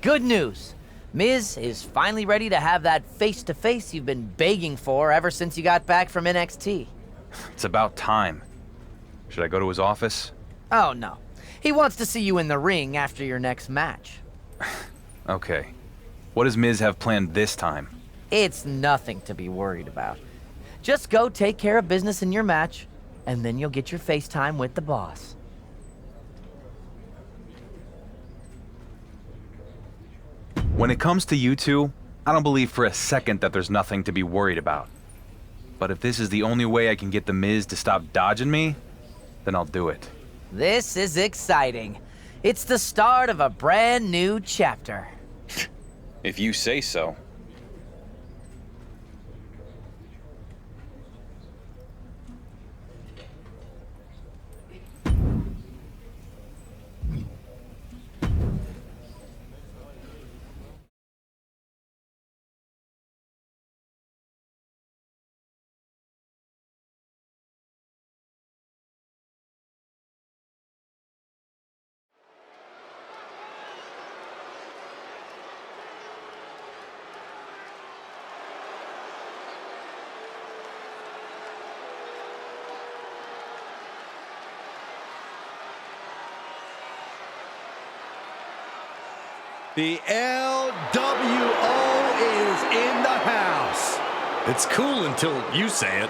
Good news. Miz is finally ready to have that face-to-face you've been begging for ever since you got back from NXT. It's about time. Should I go to his office? Oh, no. He wants to see you in the ring after your next match. Okay. What does Miz have planned this time? It's nothing to be worried about. Just go take care of business in your match, and then you'll get your FaceTime with the boss. When it comes to you two, I don't believe for a second that there's nothing to be worried about. But if this is the only way I can get the Miz to stop dodging me, then I'll do it. This is exciting. It's the start of a brand new chapter. If you say so. The LWO is in the house. It's cool until you say it.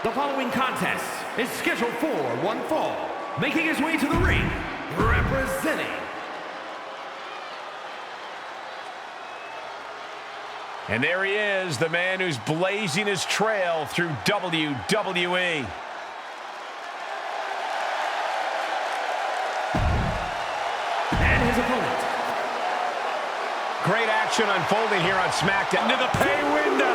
The following contest is scheduled for one fall. Making his way to the ring, representing And there he is, the man who's blazing his trail through WWE. and his opponent. Great action unfolding here on SmackDown. Into the pay window.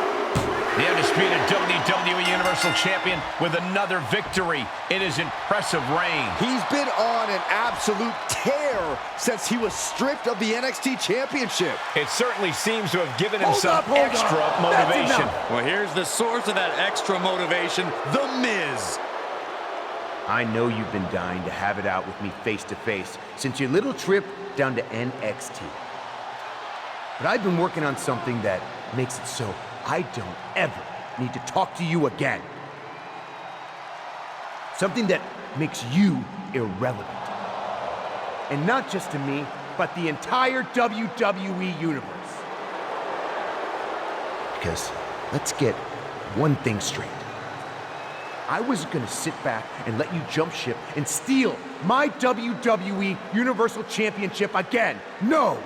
The Undisputed WWE Universal Champion with another victory in his impressive reign. He's been on an absolute tear since he was stripped of the NXT Championship. It certainly seems to have given him some Hold extra up. motivation. Well, here's the source of that extra motivation, The Miz. I know you've been dying to have it out with me face to face since your little trip down to NXT. But I've been working on something that makes it so I don't ever need to talk to you again. Something that makes you irrelevant. And not just to me, but the entire WWE universe. Because let's get one thing straight. I wasn't gonna sit back and let you jump ship and steal my WWE Universal Championship again. No!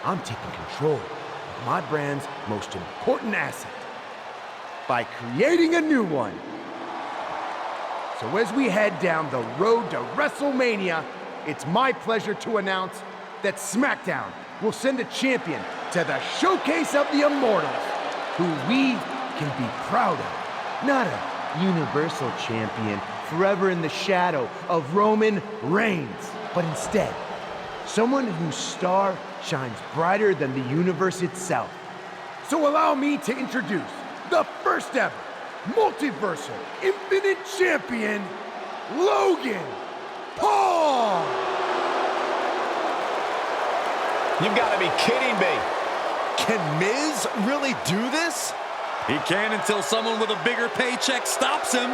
I'm taking control of my brand's most important asset by creating a new one. So as we head down the road to WrestleMania, it's my pleasure to announce that SmackDown will send a champion to the Showcase of the Immortals, who we can be proud of. Not a Universal Champion forever in the shadow of Roman Reigns, but instead, someone whose star shines brighter than the universe itself. So allow me to introduce the first ever multiversal infinite champion, Logan Paul! You've got to be kidding me. Can Miz really do this? He can until someone with a bigger paycheck stops him.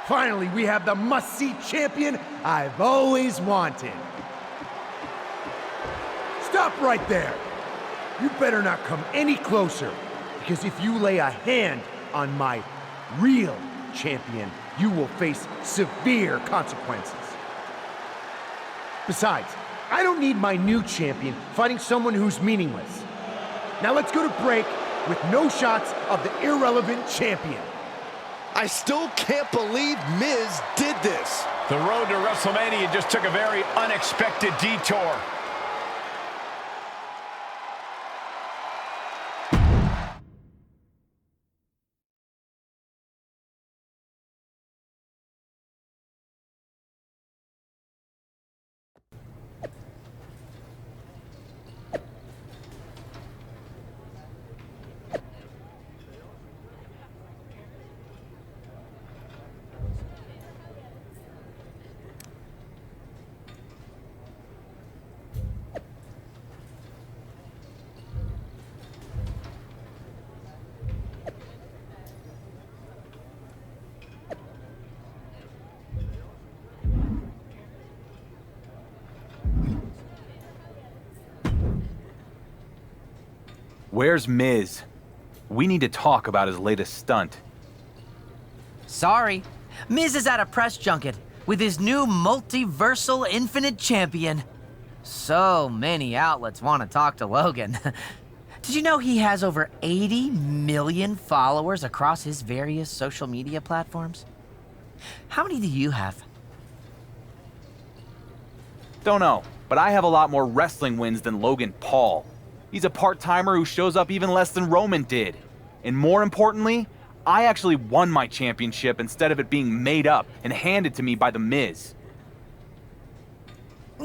Finally, we have the must-see champion I've always wanted. Stop right there. You better not come any closer, because if you lay a hand on my real champion, you will face severe consequences. Besides, I don't need my new champion fighting someone who's meaningless. Now let's go to break with no shots of the irrelevant champion. I still can't believe Miz did this. The road to WrestleMania just took a very unexpected detour. Where's Miz? We need to talk about his latest stunt. Sorry. Miz is at a press junket with his new multiversal infinite champion. So many outlets want to talk to Logan. Did you know he has over 80 million followers across his various social media platforms? How many do you have? Don't know, but I have a lot more wrestling wins than Logan Paul. He's a part-timer who shows up even less than Roman did. And more importantly, I actually won my championship instead of it being made up and handed to me by The Miz.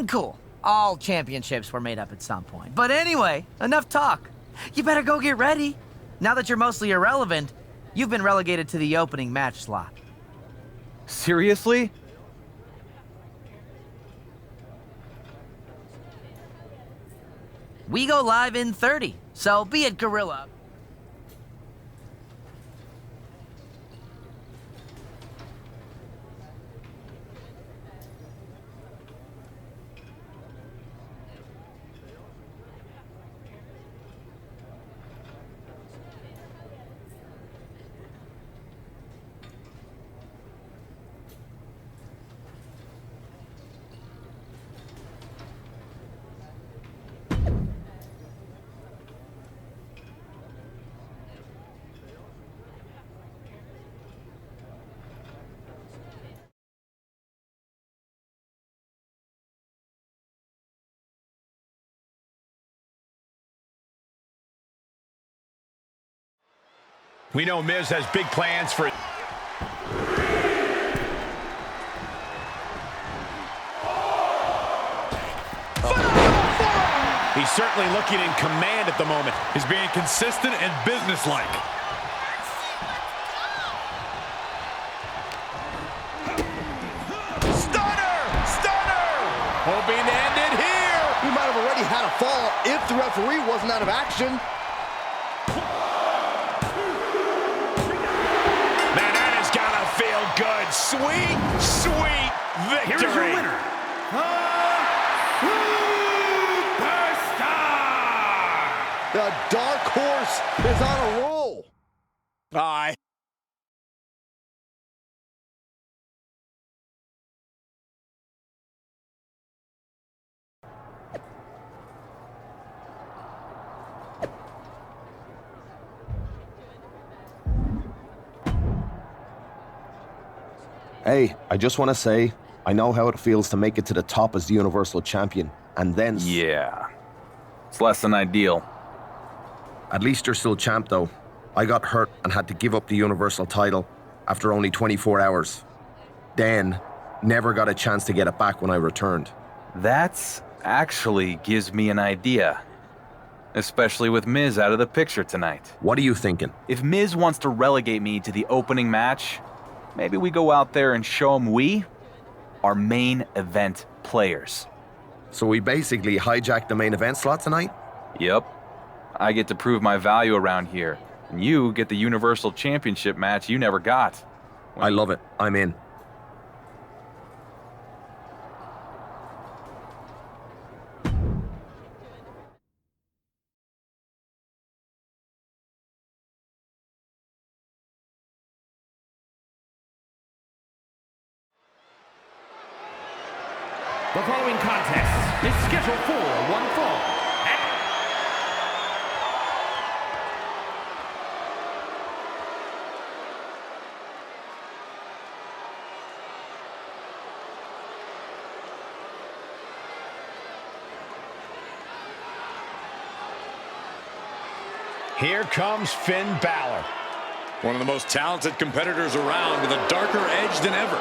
Cool. All championships were made up at some point. But anyway, enough talk. You better go get ready. Now that you're mostly irrelevant, you've been relegated to the opening match slot. Seriously? We go live in 30, so be it, Gorilla. We know Miz has big plans for... He's certainly looking in command at the moment. He's being consistent and businesslike. Stunner! Stunner! Hoping to end it here. He might have already had a fall if the referee wasn't out of action. Man, that has got to feel good. Sweet, sweet victory. Here is your winner, The dark horse is on a roll. Aye. Hey, I just want to say, I know how it feels to make it to the top as the Universal Champion, and then... Yeah. It's less than ideal. At least you're still champ, though. I got hurt and had to give up the Universal title after only 24 hours. Then, never got a chance to get it back when I returned. That's actually gives me an idea. Especially with Miz out of the picture tonight. What are you thinking? If Miz wants to relegate me to the opening match, maybe we go out there and show him we are main event players. So we basically hijacked the main event slot tonight? Yep. I get to prove my value around here, and you get the Universal Championship match you never got. I love it. I'm in. The following contest is scheduled for one fall. Here comes Finn Balor. One of the most talented competitors around with a darker edge than ever.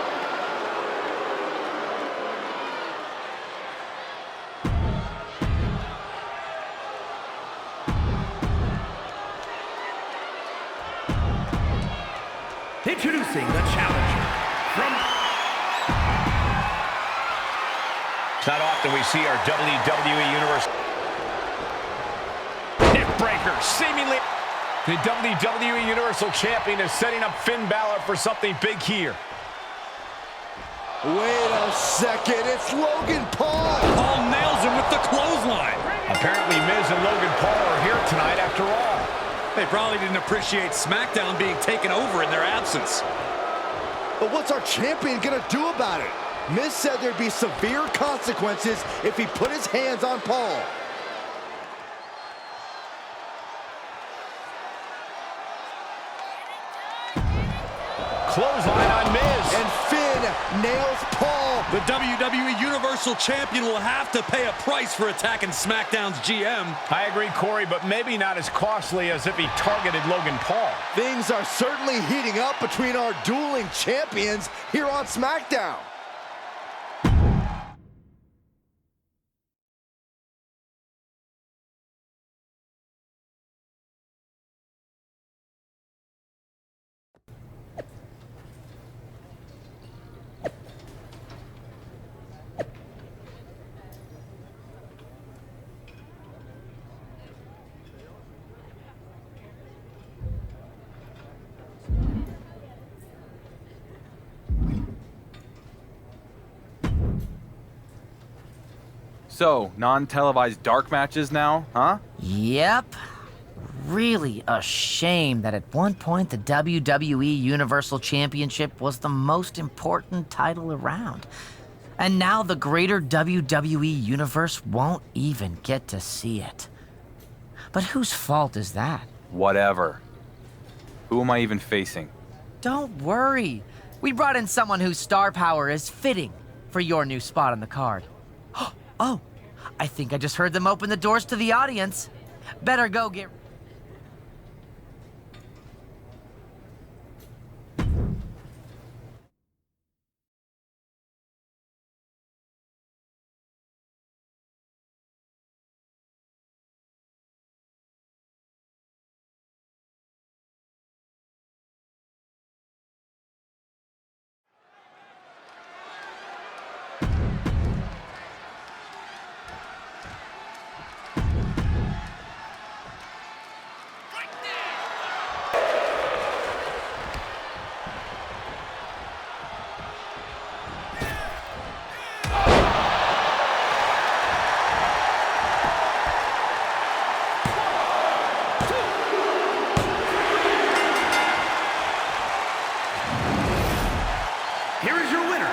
Introducing the challenger from... It's not often we see our WWE Universe. Neckbreaker, seemingly. The WWE Universal Champion is setting up Finn Balor for something big here. Wait a second, it's Logan Paul. Paul nails him with the clothesline. Apparently Miz and Logan Paul are here tonight after all. They probably didn't appreciate SmackDown being taken over in their absence. But what's our champion gonna do about it? Miz said there'd be severe consequences if he put his hands on Paul. Clothesline on Miz. And Finn nails Paul. The WWE Universal Champion will have to pay a price for attacking SmackDown's GM. I agree, Corey, but maybe not as costly as if he targeted Logan Paul. Things are certainly heating up between our dueling champions here on SmackDown. So, non-televised dark matches now, huh? Yep. Really a shame that at one point the WWE Universal Championship was the most important title around. And now the greater WWE Universe won't even get to see it. But whose fault is that? Whatever. Who am I even facing? Don't worry. We brought in someone whose star power is fitting for your new spot on the card. Oh, I think I just heard them open the doors to the audience. Better go get... Here is your winner.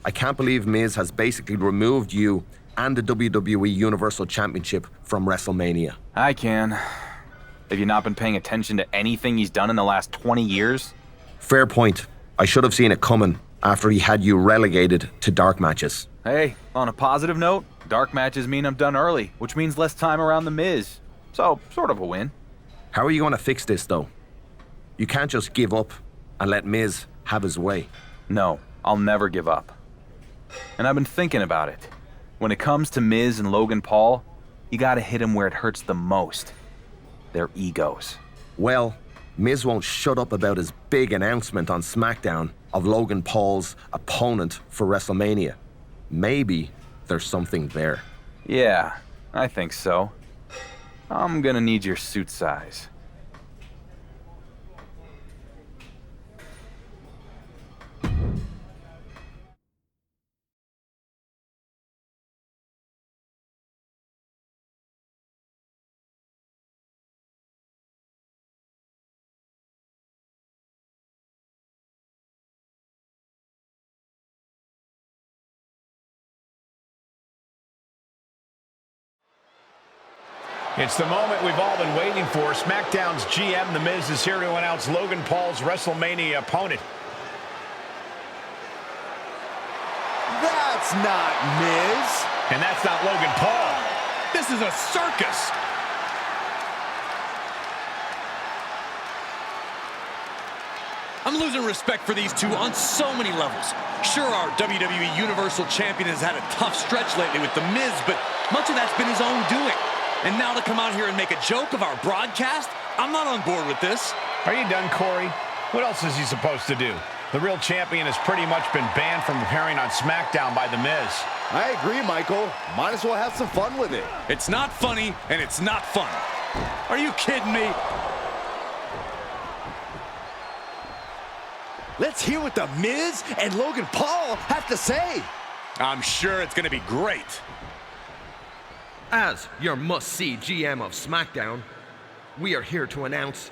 I can't believe Miz has basically removed you and the WWE Universal Championship from WrestleMania. I can. Have you not been paying attention to anything he's done in the last 20 years? Fair point. I should have seen it coming after he had you relegated to dark matches. Hey, on a positive note, dark matches mean I'm done early, which means less time around the Miz. So, sort of a win. How are you going to fix this, though? You can't just give up and let Miz have his way. No, I'll never give up. And I've been thinking about it. When it comes to Miz and Logan Paul, you gotta hit them where it hurts the most. Their egos. Well, Miz won't shut up about his big announcement on SmackDown of Logan Paul's opponent for WrestleMania. Maybe there's something there. Yeah, I think so. I'm gonna need your suit size. It's the moment we've all been waiting for. SmackDown's GM, The Miz, is here to announce Logan Paul's WrestleMania opponent. That's not Miz. And that's not Logan Paul. This is a circus. I'm losing respect for these two on so many levels. Sure, our WWE Universal Champion has had a tough stretch lately with The Miz, but much of that's been his own doing. And now to come out here and make a joke of our broadcast? I'm not on board with this. Are you done, Corey? What else is he supposed to do? The real champion has pretty much been banned from appearing on SmackDown by The Miz. I agree, Michael. Might as well have some fun with it. It's not funny, and it's not fun. Are you kidding me? Let's hear what The Miz and Logan Paul have to say. I'm sure it's going to be great. As your must-see GM of SmackDown, we are here to announce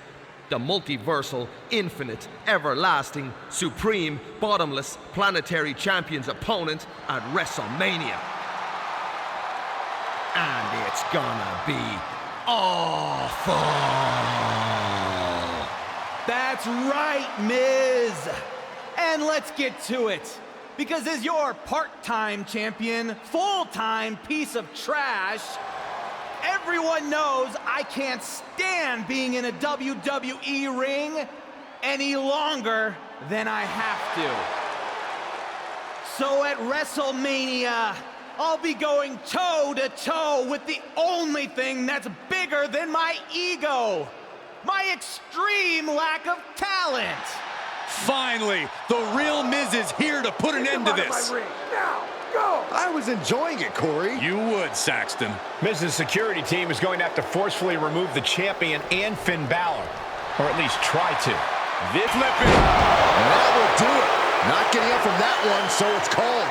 the multiversal, infinite, everlasting, supreme, bottomless, planetary champion's opponent at WrestleMania. And it's gonna be awful. That's right, Miz. And let's get to it. Because as your part-time champion, full-time piece of trash, everyone knows I can't stand being in a WWE ring any longer than I have to. So at WrestleMania, I'll be going toe-to-toe with the only thing that's bigger than my ego. My extreme lack of talent. Finally, the real Miz is here to put an end to this. Now, go! I was enjoying it, Corey. You would, Saxton. Miz's security team is going to have to forcefully remove the champion and Finn Balor. Or at least try to. This flipping. And that will do it. Not getting up from that one, so it's called.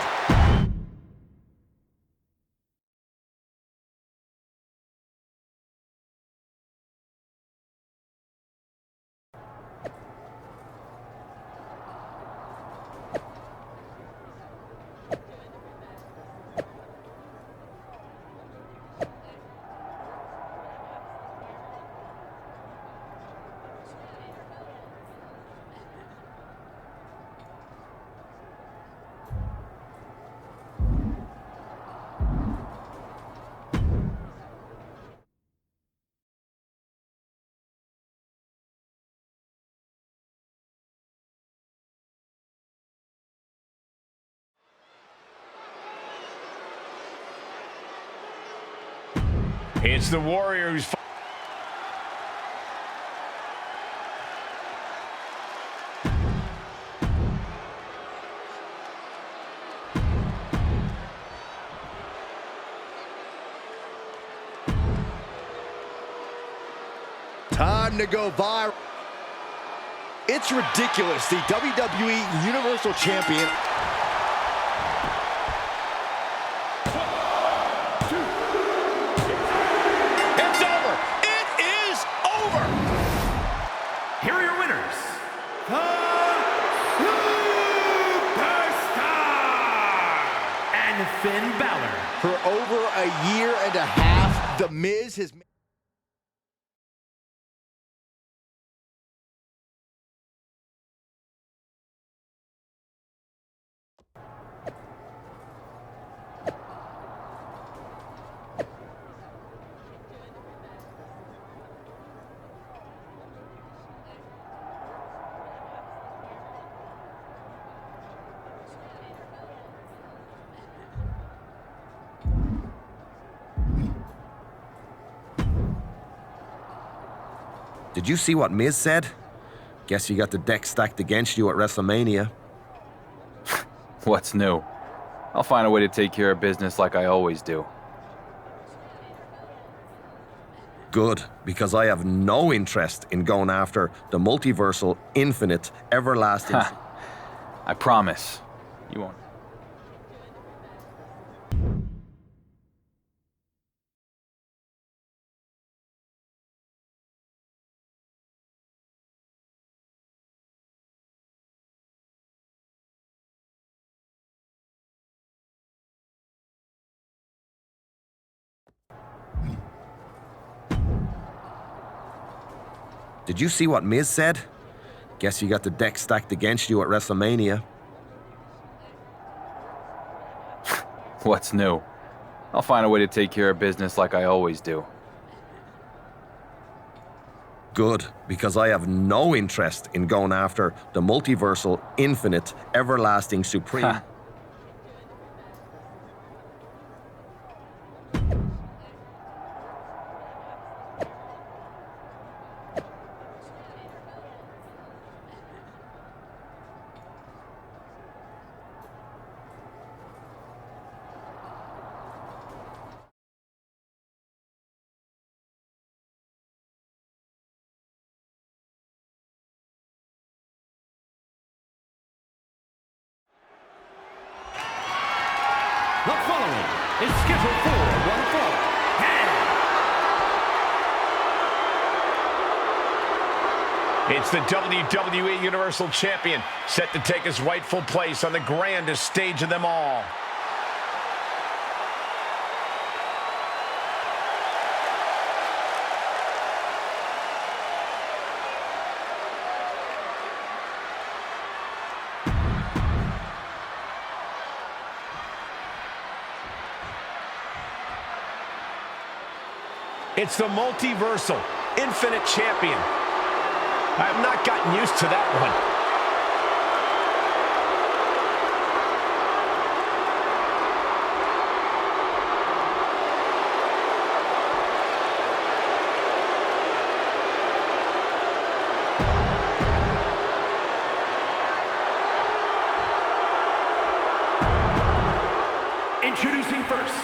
It's the Warrior who's... Time to go viral. It's ridiculous. The WWE Universal Champion. It's over. It is over. Here are your winners. The Superstar and Finn Balor. For over a year and a half, The Miz has... Did you see what Miz said? Guess you got the deck stacked against you at WrestleMania. What's new? I'll find a way to take care of business like I always do. Good, because I have no interest in going after the multiversal, infinite, everlasting... I promise. You won't. Did you see what Miz said? Guess you got the deck stacked against you at WrestleMania. What's new? I'll find a way to take care of business like I always do. Good, because I have no interest in going after the multiversal, infinite, everlasting, supreme... scheduled for one fall. It's the WWE Universal Champion, set to take his rightful place on the grandest stage of them all. It's the multiversal, infinite champion. I've not gotten used to that one. Introducing first,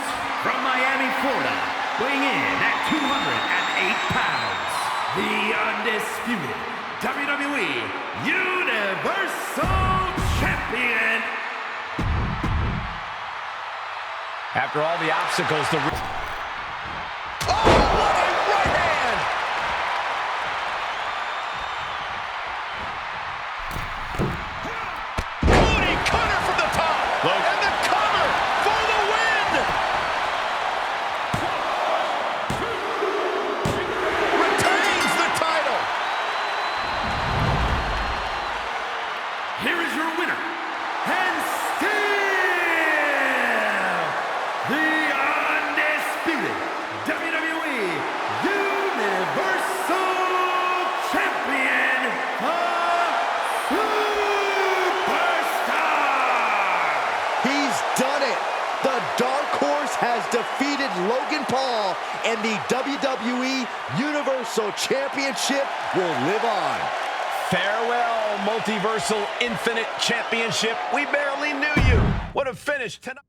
from Miami, Florida, weighing in at 208 pounds, the Undisputed WWE Universal Champion. After all the obstacles, the... Oh, what a right hand! Cody cutter from the top. And the cover for the win! Retains the title. Here is your winner, and still the Undisputed WWE Universal Champion, the Superstar! He's done it. The Dark Horse has defeated Logan Paul, and the WWE Universal Championship will live on. Farewell, multiversal, infinite championship. We barely knew you. What a finish tonight.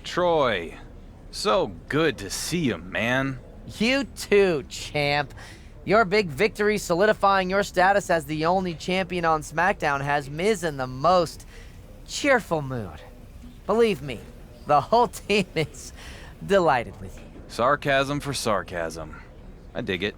Troy, so good to see you, man. You too, champ. Your big victory solidifying your status as the only champion on SmackDown has Miz in the most cheerful mood. Believe me, the whole team is delighted with you. Sarcasm for sarcasm. I dig it.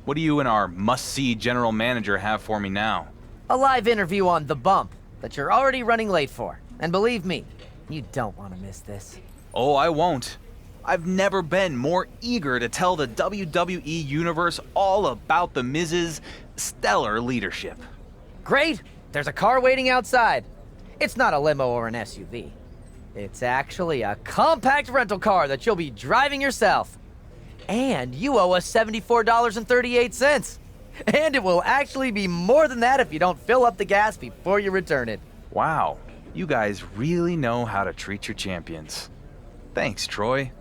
What do you and our must-see general manager have for me now? A live interview on The Bump that you're already running late for. And believe me, you don't want to miss this. Oh, I won't. I've never been more eager to tell the WWE Universe all about the Miz's stellar leadership. Great! There's a car waiting outside. It's not a limo or an SUV. It's actually a compact rental car that you'll be driving yourself. And you owe us $74.38. And it will actually be more than that if you don't fill up the gas before you return it. Wow, you guys really know how to treat your champions. Thanks, Troy.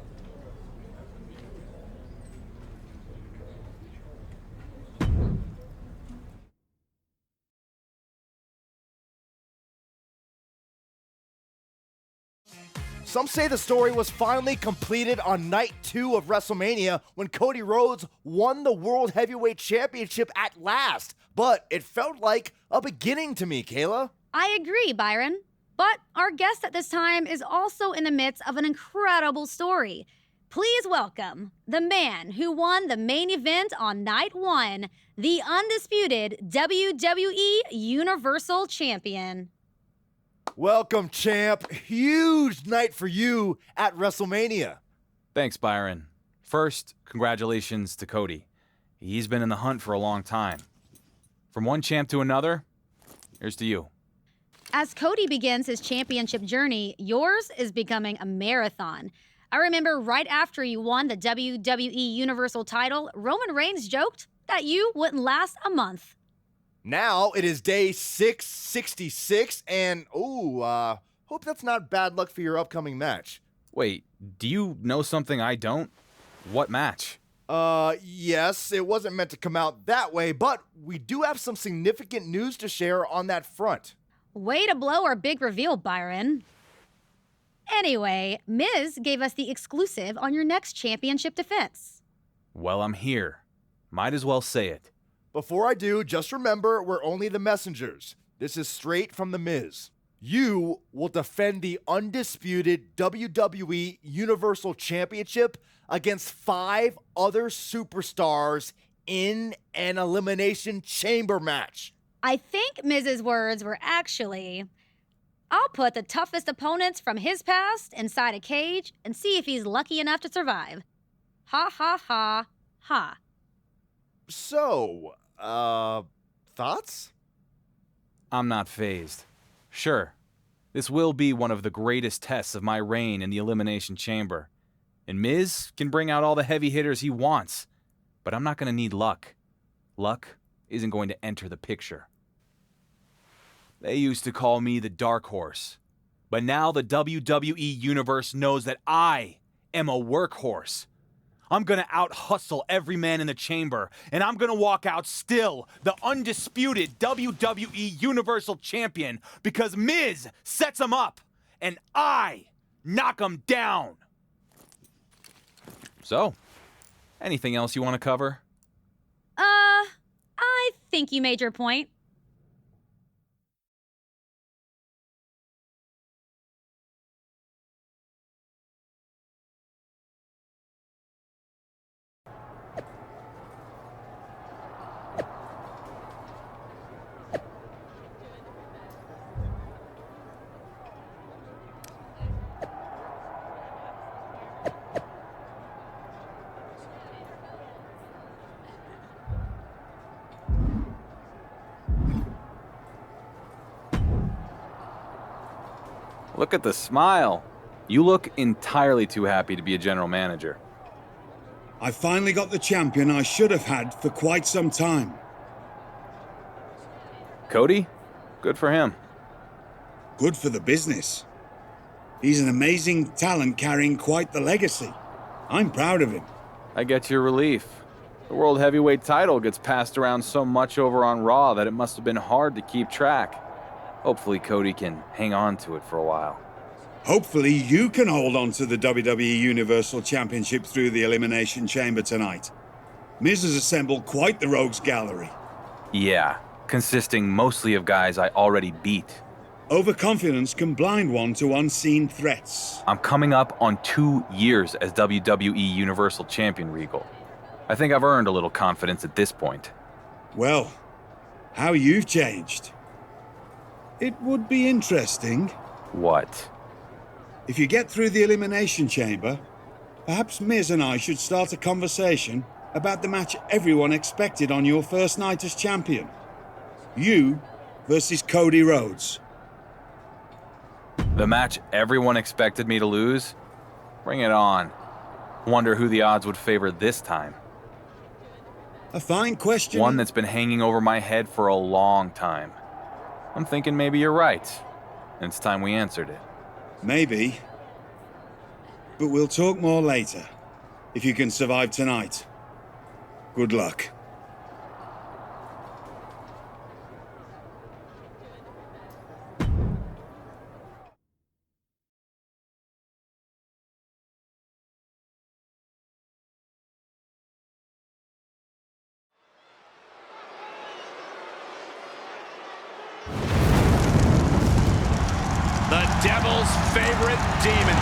Some say the story was finally completed on night 2 of WrestleMania when Cody Rhodes won the World Heavyweight Championship at last. But it felt like a beginning to me, Kayla. I agree, Byron. But our guest at this time is also in the midst of an incredible story. Please welcome the man who won the main event on night 1, the undisputed WWE Universal Champion. Welcome, champ. Huge night for you at WrestleMania. Thanks, Byron. First, congratulations to Cody. He's been in the hunt for a long time. From one champ to another, here's to you. As Cody begins his championship journey, yours is becoming a marathon. I remember right after you won the WWE Universal title, Roman Reigns joked that you wouldn't last a month. Now it is day 666, and hope that's not bad luck for your upcoming match. Wait, do you know something I don't? What match? Yes, it wasn't meant to come out that way, but we do have some significant news to share on that front. Way to blow our big reveal, Byron. Anyway, Miz gave us the exclusive on your next championship defense. Well, I'm here. Might as well say it. Before I do, just remember we're only the messengers. This is straight from The Miz. You will defend the undisputed WWE Universal Championship against 5 other superstars in an Elimination Chamber match. I think Miz's words were actually, I'll put the toughest opponents from his past inside a cage and see if he's lucky enough to survive. Ha ha ha ha. So, thoughts? I'm not fazed. Sure, this will be one of the greatest tests of my reign in the Elimination Chamber. And Miz can bring out all the heavy hitters he wants. But I'm not going to need luck. Luck isn't going to enter the picture. They used to call me the Dark Horse. But now the WWE Universe knows that I am a workhorse. I'm going to out-hustle every man in the chamber, and I'm going to walk out still the undisputed WWE Universal Champion because Miz sets him up, and I knock him down. So, anything else you want to cover? I think you made your point. Look at the smile. You look entirely too happy to be a general manager. I finally got the champion I should have had for quite some time. Cody? Good for him. Good for the business. He's an amazing talent carrying quite the legacy. I'm proud of him. I get your relief. The World Heavyweight title gets passed around so much over on Raw that it must have been hard to keep track. Hopefully Cody can hang on to it for a while. Hopefully you can hold on to the WWE Universal Championship through the Elimination Chamber tonight. Miz has assembled quite the rogues gallery. Yeah, consisting mostly of guys I already beat. Overconfidence can blind one to unseen threats. I'm coming up on 2 years as WWE Universal Champion, Regal. I think I've earned a little confidence at this point. Well, how you've changed. It would be interesting. What? If you get through the Elimination Chamber, perhaps Miz and I should start a conversation about the match everyone expected on your first night as champion. You versus Cody Rhodes. The match everyone expected me to lose? Bring it on. Wonder who the odds would favor this time. A fine question. One that's been hanging over my head for a long time. I'm thinking maybe you're right. And it's time we answered it. Maybe. But we'll talk more later. If you can survive tonight. Good luck. The Devil's favorite demon.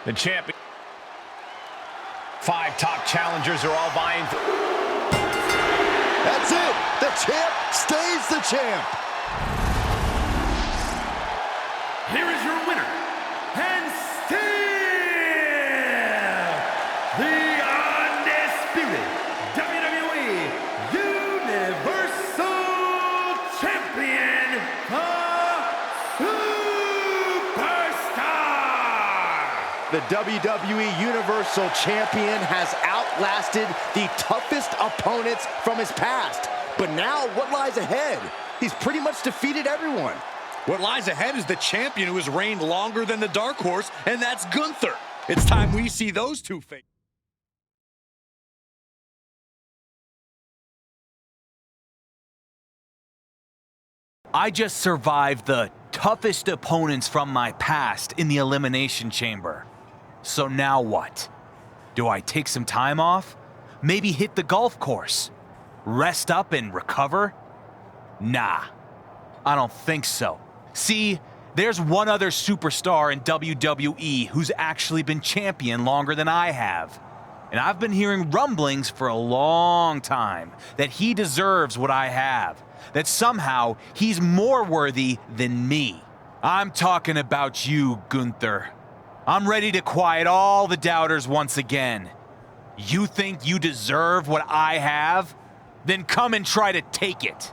The champion. 5 top challengers are all vying for. That's it. The champ stays the champ. Here is your winner, and still the undisputed WWE Universal Champion, the Superstar. The WWE Universal Champion has outlasted the toughest opponents from his past. But now, what lies ahead? He's pretty much defeated everyone. What lies ahead is the champion who has reigned longer than the Dark Horse, and that's Gunther. It's time we see those two face. I just survived the toughest opponents from my past in the Elimination Chamber. So now what? Do I take some time off? Maybe hit the golf course? Rest up and recover? Nah, I don't think so. See, there's one other superstar in WWE who's actually been champion longer than I have. And I've been hearing rumblings for a long time that he deserves what I have, that somehow he's more worthy than me. I'm talking about you, Gunther. I'm ready to quiet all the doubters once again. You think you deserve what I have? Then come and try to take it.